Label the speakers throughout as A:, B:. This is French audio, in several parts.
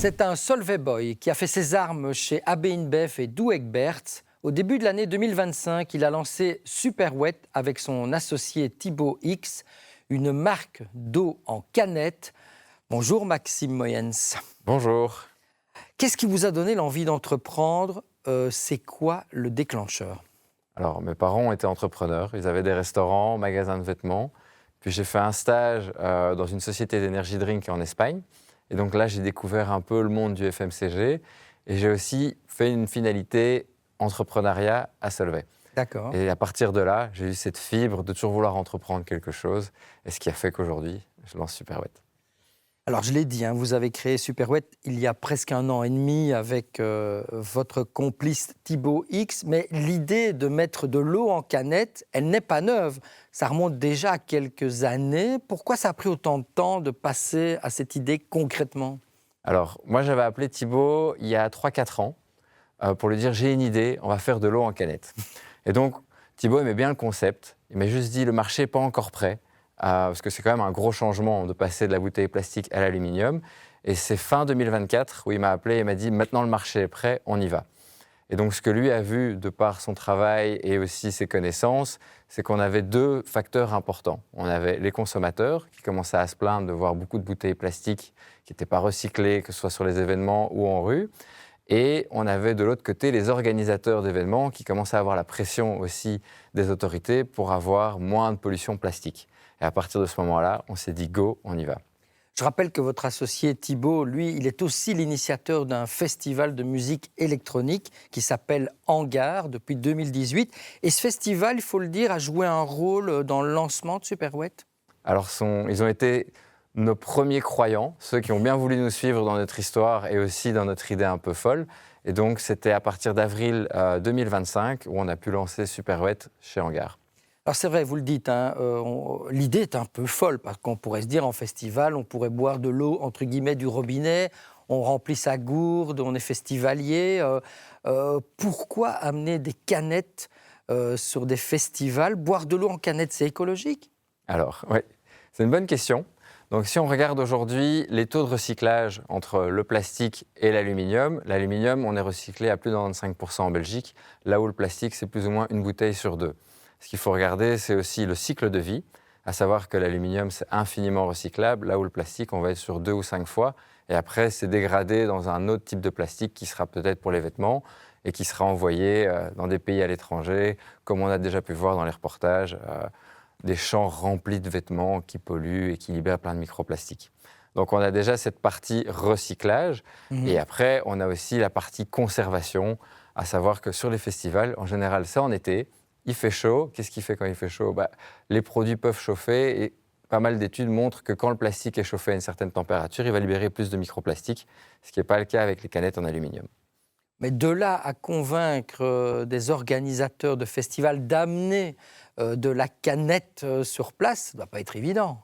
A: C'est un Solvay Boy qui a fait ses armes chez AB InBev et Douwe Egberts. Au début de l'année 2025, il a lancé Super Wet avec son associé Thibaut X, une marque d'eau en canette. Bonjour Maxime Moyens.
B: Bonjour.
A: Qu'est-ce qui vous a donné l'envie d'entreprendre? C'est quoi le déclencheur?
B: Alors, mes parents étaient entrepreneurs. Ils avaient des restaurants, magasins de vêtements. Puis j'ai fait un stage dans une société d'énergie drink en Espagne. Et donc là, j'ai découvert un peu le monde du FMCG. Et j'ai aussi fait une finalité entrepreneuriat à Solvay.
A: D'accord.
B: Et à partir de là, j'ai eu cette fibre de toujours vouloir entreprendre quelque chose. Et ce qui a fait qu'aujourd'hui, je lance Super Wet.
A: Alors, je l'ai dit, vous avez créé Super Wet il y a presque 1 an et demi avec votre complice Thibaut X. Mais l'idée de mettre de l'eau en canette, elle n'est pas neuve. Ça remonte déjà à quelques années. Pourquoi ça a pris autant de temps de passer à cette idée concrètement?
B: Alors, moi, j'avais appelé Thibaut il y a 3-4 ans pour lui dire « j'ai une idée, on va faire de l'eau en canette ». Et donc, Thibaut aimait bien le concept. Il m'a juste dit « le marché n'est pas encore prêt ». Parce que c'est quand même un gros changement de passer de la bouteille plastique à l'aluminium. Et c'est fin 2024 où il m'a appelé et m'a dit « maintenant le marché est prêt, on y va ». Et donc ce que lui a vu de par son travail et aussi ses connaissances, c'est qu'on avait deux facteurs importants. On avait les consommateurs qui commençaient à se plaindre de voir beaucoup de bouteilles plastiques qui n'étaient pas recyclées, que ce soit sur les événements ou en rue. Et on avait de l'autre côté les organisateurs d'événements qui commençaient à avoir la pression aussi des autorités pour avoir moins de pollution plastique. Et à partir de ce moment-là, on s'est dit « go, on y va ».
A: Je rappelle que votre associé Thibaut, lui, il est aussi l'initiateur d'un festival de musique électronique qui s'appelle Hangar depuis 2018. Et ce festival, il faut le dire, a joué un rôle dans le lancement de Super Wet.
B: Alors, ils ont été nos premiers croyants, ceux qui ont bien voulu nous suivre dans notre histoire et aussi dans notre idée un peu folle. Et donc, c'était à partir d'avril 2025 où on a pu lancer Super Wet chez Hangar.
A: Alors c'est vrai, vous le dites, l'idée est un peu folle, parce qu'on pourrait se dire en festival, on pourrait boire de l'eau, entre guillemets, du robinet, on remplit sa gourde, on est festivalier. Pourquoi amener des canettes sur des festivals? Boire de l'eau en canette, c'est écologique?
B: Alors, oui, c'est une bonne question. Donc si on regarde aujourd'hui les taux de recyclage entre le plastique et l'aluminium, on est recyclé à plus de 95% en Belgique, là où le plastique, c'est plus ou moins une bouteille sur deux. Ce qu'il faut regarder, c'est aussi le cycle de vie, à savoir que l'aluminium, c'est infiniment recyclable, là où le plastique, on va être sur 2 ou 5 fois. Et après, c'est dégradé dans un autre type de plastique qui sera peut-être pour les vêtements et qui sera envoyé dans des pays à l'étranger, comme on a déjà pu voir dans les reportages, des champs remplis de vêtements qui polluent et qui libèrent plein de microplastiques. Donc on a déjà cette partie recyclage. Et après, on a aussi la partie conservation, à savoir que sur les festivals, en général, c'est en été. Il fait chaud. Qu'est-ce qu'il fait quand il fait chaud? Les produits peuvent chauffer et pas mal d'études montrent que quand le plastique est chauffé à une certaine température, il va libérer plus de microplastiques, ce qui n'est pas le cas avec les canettes en aluminium.
A: Mais de là à convaincre des organisateurs de festivals d'amener de la canette sur place, ça ne doit pas être évident.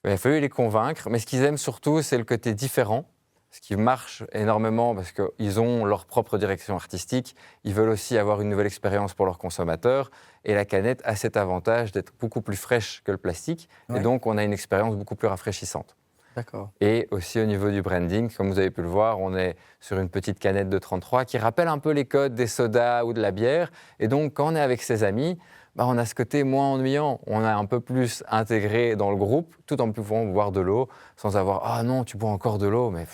B: Il a fallu les convaincre, mais ce qu'ils aiment surtout, c'est le côté différent. Ce qui marche énormément parce qu'ils ont leur propre direction artistique, ils veulent aussi avoir une nouvelle expérience pour leurs consommateurs et la canette a cet avantage d'être beaucoup plus fraîche que le plastique et donc on a une expérience beaucoup plus rafraîchissante.
A: D'accord.
B: Et aussi au niveau du branding, comme vous avez pu le voir, on est sur une petite canette de 33 qui rappelle un peu les codes des sodas ou de la bière et donc quand on est avec ses amis, on a ce côté moins ennuyant, on a un peu plus intégré dans le groupe, tout en pouvant boire de l'eau, sans avoir « Ah non, tu bois encore de l'eau », mais...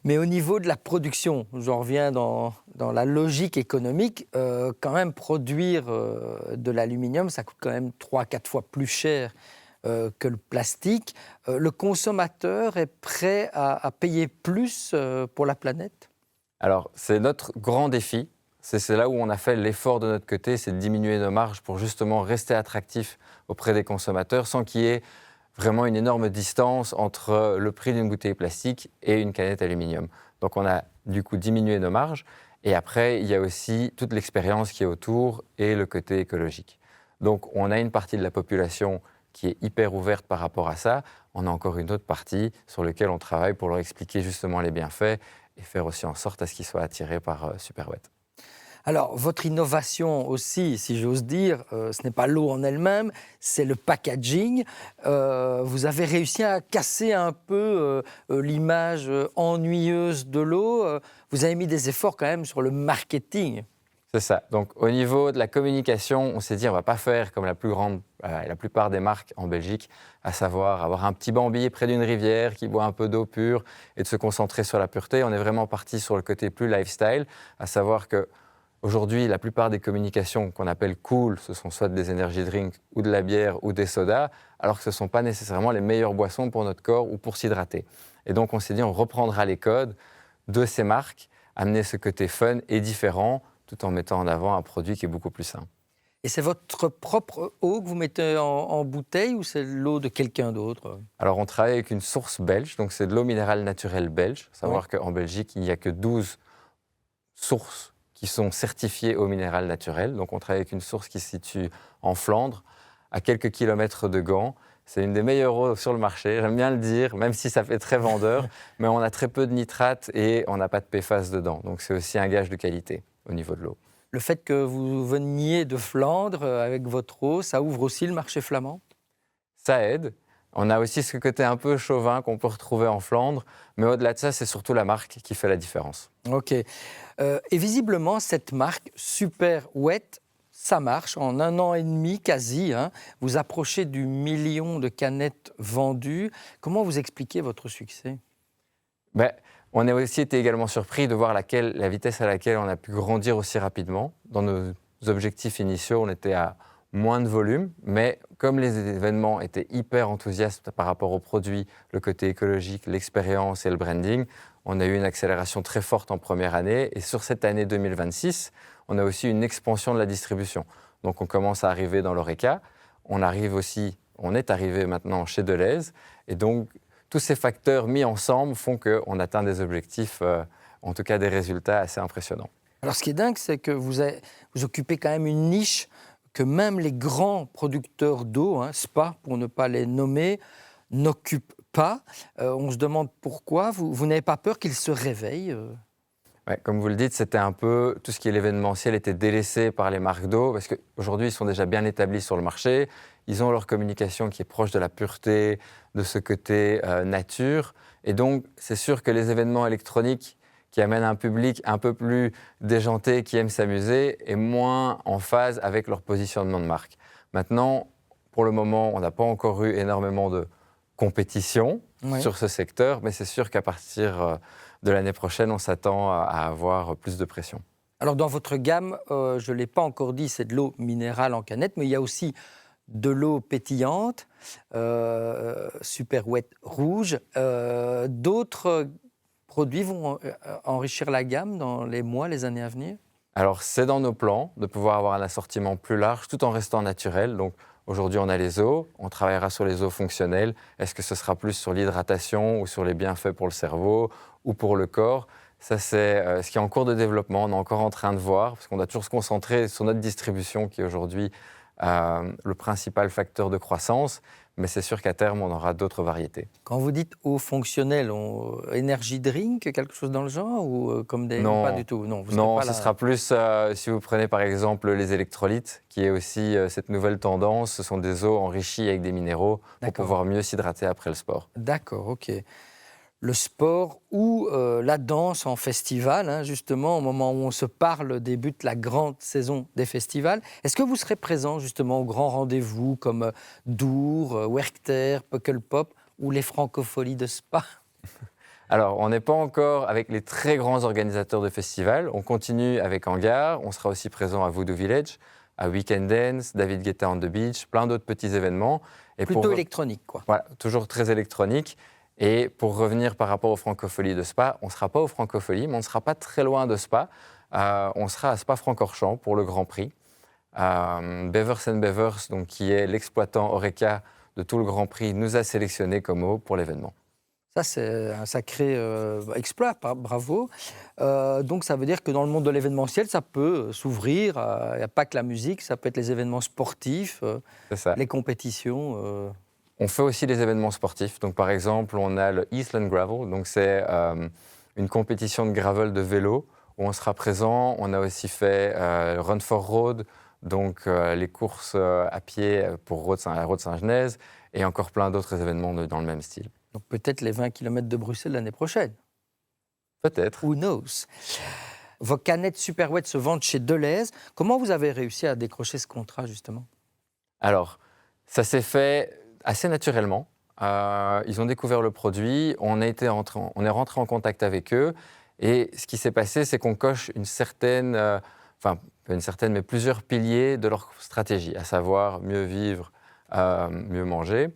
A: Mais au niveau de la production, j'en reviens dans la logique économique, quand même produire de l'aluminium, ça coûte quand même 3-4 fois plus cher que le plastique. Le consommateur est prêt à payer plus pour la planète?
B: Alors, c'est notre grand défi. C'est là où on a fait l'effort de notre côté, c'est de diminuer nos marges pour justement rester attractif auprès des consommateurs sans qu'il y ait vraiment une énorme distance entre le prix d'une bouteille plastique et une canette aluminium. Donc on a du coup diminué nos marges et après il y a aussi toute l'expérience qui est autour et le côté écologique. Donc on a une partie de la population qui est hyper ouverte par rapport à ça. On a encore une autre partie sur laquelle on travaille pour leur expliquer justement les bienfaits et faire aussi en sorte à ce qu'ils soient attirés par Super Wet.
A: Alors, votre innovation aussi, si j'ose dire, ce n'est pas l'eau en elle-même, c'est le packaging. Vous avez réussi à casser un peu l'image ennuyeuse de l'eau. Vous avez mis des efforts quand même sur le marketing.
B: C'est ça. Donc, au niveau de la communication, on s'est dit on ne va pas faire comme la plupart des marques en Belgique, à savoir avoir un petit Bambi près d'une rivière qui boit un peu d'eau pure et de se concentrer sur la pureté. On est vraiment parti sur le côté plus lifestyle, à savoir que aujourd'hui, la plupart des communications qu'on appelle cool, ce sont soit des energy drinks ou de la bière ou des sodas, alors que ce ne sont pas nécessairement les meilleures boissons pour notre corps ou pour s'hydrater. Et donc, on s'est dit on reprendra les codes de ces marques, amener ce côté fun et différent, tout en mettant en avant un produit qui est beaucoup plus sain.
A: Et c'est votre propre eau que vous mettez en bouteille ou c'est l'eau de quelqu'un d'autre?
B: Alors, on travaille avec une source belge, donc c'est de l'eau minérale naturelle belge. Il faut savoir qu'en Belgique, il n'y a que 12 sources qui sont certifiées eau minérale naturelle. Donc, on travaille avec une source qui se situe en Flandre, à quelques kilomètres de Gand. C'est une des meilleures eaux sur le marché, j'aime bien le dire, même si ça fait très vendeur, mais on a très peu de nitrates et on n'a pas de PFAS dedans. Donc, c'est aussi un gage de qualité au niveau de l'eau.
A: Le fait que vous veniez de Flandre avec votre eau, ça ouvre aussi le marché flamand?
B: Ça aide. On a aussi ce côté un peu chauvin qu'on peut retrouver en Flandre, mais au-delà de ça, c'est surtout la marque qui fait la différence.
A: Ok. Et visiblement, cette marque Super Wet, ça marche. En 1 an et demi, quasi, hein, vous approchez du million de canettes vendues. Comment vous expliquez votre succès?
B: On a aussi été également surpris de voir la vitesse à laquelle on a pu grandir aussi rapidement. Dans nos objectifs initiaux, on était à moins de volume, mais comme les événements étaient hyper enthousiastes par rapport aux produits, le côté écologique, l'expérience et le branding, on a eu une accélération très forte en première année. Et sur cette année 2026, on a aussi une expansion de la distribution. Donc on commence à arriver dans l'Horeca, on est arrivé maintenant chez Delhaize, et donc tous ces facteurs mis ensemble font qu'on atteint des objectifs, en tout cas des résultats assez impressionnants.
A: Alors ce qui est dingue, c'est que vous occupez quand même une niche que même les grands producteurs d'eau, Spa pour ne pas les nommer, n'occupent pas. On se demande pourquoi. Vous n'avez pas peur qu'ils se réveillent?
B: Ouais, comme vous le dites, c'était un peu tout ce qui est l'événementiel était délaissé par les marques d'eau parce qu'aujourd'hui, ils sont déjà bien établis sur le marché. Ils ont leur communication qui est proche de la pureté, de ce côté nature. Et donc, c'est sûr que les événements électroniques qui amènent un public un peu plus déjanté, qui aime s'amuser, est moins en phase avec leur positionnement de marque. Maintenant, pour le moment, on n'a pas encore eu énormément de compétition sur ce secteur, mais c'est sûr qu'à partir de l'année prochaine, on s'attend à avoir plus de pression.
A: Alors dans votre gamme, je ne l'ai pas encore dit, c'est de l'eau minérale en canette, mais il y a aussi de l'eau pétillante, Super Wet rouge. D'autres produits vont enrichir la gamme dans les mois, les années à venir?
B: Alors c'est dans nos plans de pouvoir avoir un assortiment plus large tout en restant naturel. Donc aujourd'hui on a les eaux, on travaillera sur les eaux fonctionnelles. Est-ce que ce sera plus sur l'hydratation ou sur les bienfaits pour le cerveau ou pour le corps? Ça c'est ce qui est en cours de développement, on est encore en train de voir parce qu'on doit toujours se concentrer sur notre distribution qui est aujourd'hui le principal facteur de croissance. Mais c'est sûr qu'à terme, on aura d'autres variétés.
A: Quand vous dites eau fonctionnelle, energy drink, quelque chose dans le genre ou comme des...
B: Non,
A: pas du tout. Non,
B: ce sera plus, si vous prenez par exemple les électrolytes, qui est aussi cette nouvelle tendance, ce sont des eaux enrichies avec des minéraux pour pouvoir mieux s'hydrater après le sport.
A: D'accord, ok. Le sport ou la danse en festival, justement, au moment où on se parle, débute la grande saison des festivals. Est-ce que vous serez présent justement aux grands rendez-vous comme Dour, Werchter, Pukkelpop ou les Francopholies de Spa?
B: Alors, on n'est pas encore avec les très grands organisateurs de festivals. On continue avec Hangar. On sera aussi présent à Voodoo Village, à Weekend Dance, David Guetta on the Beach, plein d'autres petits événements.
A: Et plutôt électronique, quoi.
B: Voilà, toujours très électronique. Et pour revenir par rapport aux Francopholies de Spa, on ne sera pas aux Francopholies, mais on ne sera pas très loin de Spa. On sera à Spa-Francorchamps pour le Grand Prix. Bevers & Bevers, donc, qui est l'exploitant Horeca de tout le Grand Prix, nous a sélectionnés comme eau pour l'événement.
A: Ça, c'est un sacré exploit, bravo. Donc, ça veut dire que dans le monde de l'événementiel, ça peut s'ouvrir. Il n'y a pas que la musique, ça peut être les événements sportifs, les compétitions.
B: On fait aussi des événements sportifs. Donc, par exemple, on a le Eastland Gravel. Donc, c'est une compétition de gravel de vélo où on sera présent. On a aussi fait Run for Road, donc les courses à pied pour la Road Saint-Genèse, et encore plein d'autres événements dans le même style.
A: Donc peut-être les 20 km de Bruxelles l'année prochaine.
B: Peut-être.
A: Who knows? Vos canettes Super Wet se vendent chez Delhaize. Comment vous avez réussi à décrocher ce contrat, justement?
B: Alors, ça s'est fait assez naturellement. Ils ont découvert le produit, on est rentré en contact avec eux, et ce qui s'est passé, c'est qu'on coche une certaine, pas une certaine, mais plusieurs piliers de leur stratégie, à savoir mieux vivre, mieux manger,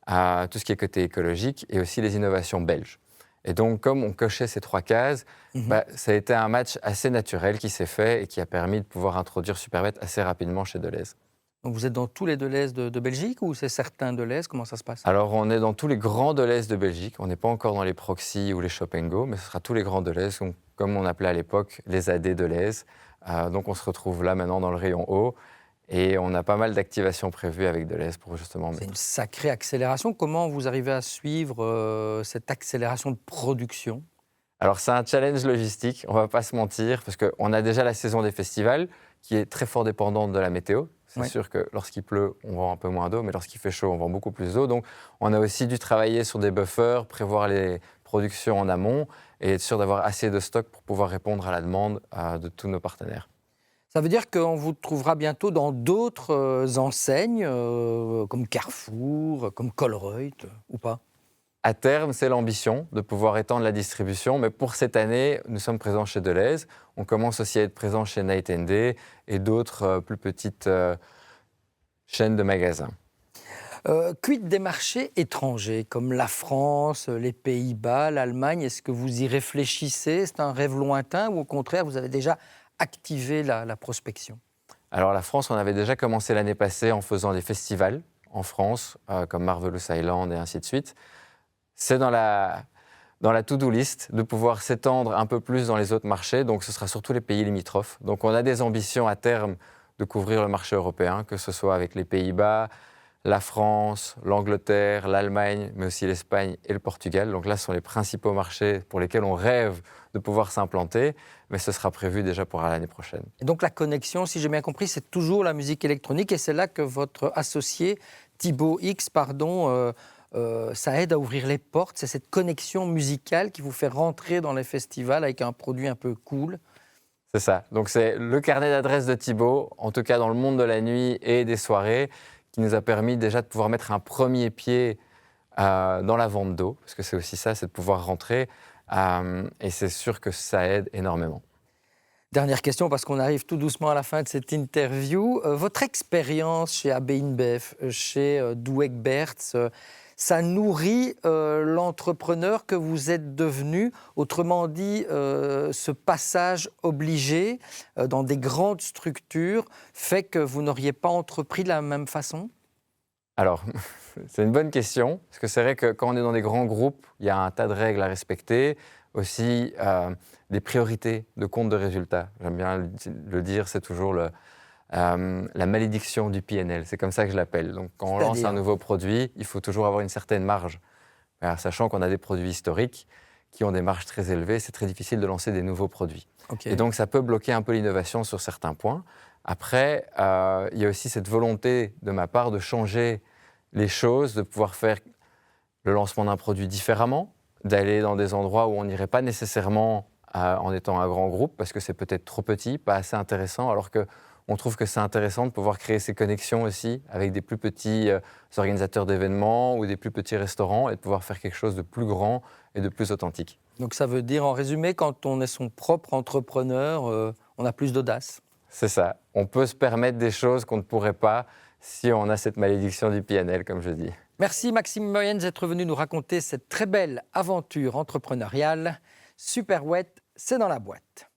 B: tout ce qui est côté écologique, et aussi les innovations belges. Et donc, comme on cochait ces 3 cases, ça a été un match assez naturel qui s'est fait et qui a permis de pouvoir introduire Superwet assez rapidement chez Delhaize.
A: Donc vous êtes dans tous les Delhaize de Belgique ou c'est certains Delhaize? Comment ça se passe?
B: Alors, on est dans tous les grands Delhaize de Belgique. On n'est pas encore dans les Proxy ou les Shop & Go, mais ce sera tous les grands Delhaize, comme on appelait à l'époque les AD Delhaize. Donc, on se retrouve là maintenant dans le rayon haut. Et on a pas mal d'activations prévues avec Delhaize pour justement...
A: C'est une sacrée accélération. Comment vous arrivez à suivre cette accélération de production?
B: Alors, c'est un challenge logistique, on ne va pas se mentir, parce qu'on a déjà la saison des festivals, qui est très fort dépendante de la météo. C'est sûr que lorsqu'il pleut, on vend un peu moins d'eau, mais lorsqu'il fait chaud, on vend beaucoup plus d'eau. Donc, on a aussi dû travailler sur des buffers, prévoir les productions en amont et être sûr d'avoir assez de stock pour pouvoir répondre à la demande de tous nos partenaires.
A: Ça veut dire qu'on vous trouvera bientôt dans d'autres enseignes, comme Carrefour, comme Colruyt, ou pas?
B: À terme, c'est l'ambition de pouvoir étendre la distribution, mais pour cette année, nous sommes présents chez Delhaize. On commence aussi à être présents chez Night & Day et d'autres plus petites chaînes de magasins.
A: Quid des marchés étrangers, comme la France, les Pays-Bas, l'Allemagne? Est-ce que vous y réfléchissez? C'est un rêve lointain ou au contraire, vous avez déjà activé la prospection?
B: Alors la France, on avait déjà commencé l'année passée en faisant des festivals en France, comme Marvelous Island et ainsi de suite. C'est dans la to-do list de pouvoir s'étendre un peu plus dans les autres marchés, donc ce sera surtout les pays limitrophes. Donc on a des ambitions à terme de couvrir le marché européen, que ce soit avec les Pays-Bas, la France, l'Angleterre, l'Allemagne, mais aussi l'Espagne et le Portugal. Donc là, ce sont les principaux marchés pour lesquels on rêve de pouvoir s'implanter, mais ce sera prévu déjà pour l'année prochaine.
A: Et donc la connexion, si j'ai bien compris, c'est toujours la musique électronique et c'est là que votre associé, Thibaut X, ça aide à ouvrir les portes. C'est cette connexion musicale qui vous fait rentrer dans les festivals avec un produit un peu cool.
B: C'est ça. Donc c'est le carnet d'adresses de Thibaut, en tout cas dans le monde de la nuit et des soirées, qui nous a permis déjà de pouvoir mettre un premier pied dans la vente d'eau, parce que c'est aussi ça, c'est de pouvoir rentrer. Et c'est sûr que ça aide énormément.
A: Dernière question, parce qu'on arrive tout doucement à la fin de cette interview. Votre expérience chez AB InBev, chez Douek Berthes, ça nourrit l'entrepreneur que vous êtes devenu. Autrement dit, ce passage obligé dans des grandes structures fait que vous n'auriez pas entrepris de la même façon?
B: Alors, c'est une bonne question, parce que c'est vrai que quand on est dans des grands groupes, il y a un tas de règles à respecter, aussi des priorités de compte de résultats. J'aime bien le dire, c'est toujours la malédiction du PNL, c'est comme ça que je l'appelle. Donc quand on lance un nouveau produit, il faut toujours avoir une certaine marge. Alors, sachant qu'on a des produits historiques qui ont des marges très élevées, c'est très difficile de lancer des nouveaux produits. Okay. Et donc ça peut bloquer un peu l'innovation sur certains points. Après, il y a aussi cette volonté de ma part de changer les choses, de pouvoir faire le lancement d'un produit différemment, d'aller dans des endroits où on n'irait pas nécessairement en étant un grand groupe, parce que c'est peut-être trop petit, pas assez intéressant, alors qu'on trouve que c'est intéressant de pouvoir créer ces connexions aussi avec des plus petits organisateurs d'événements ou des plus petits restaurants et de pouvoir faire quelque chose de plus grand et de plus authentique.
A: Donc ça veut dire, en résumé, quand on est son propre entrepreneur, on a plus d'audace.
B: C'est ça. On peut se permettre des choses qu'on ne pourrait pas si on a cette malédiction du PNL, comme je dis.
A: Merci Maxime Moyens d'être venu nous raconter cette très belle aventure entrepreneuriale. Super Wet, c'est dans la boîte.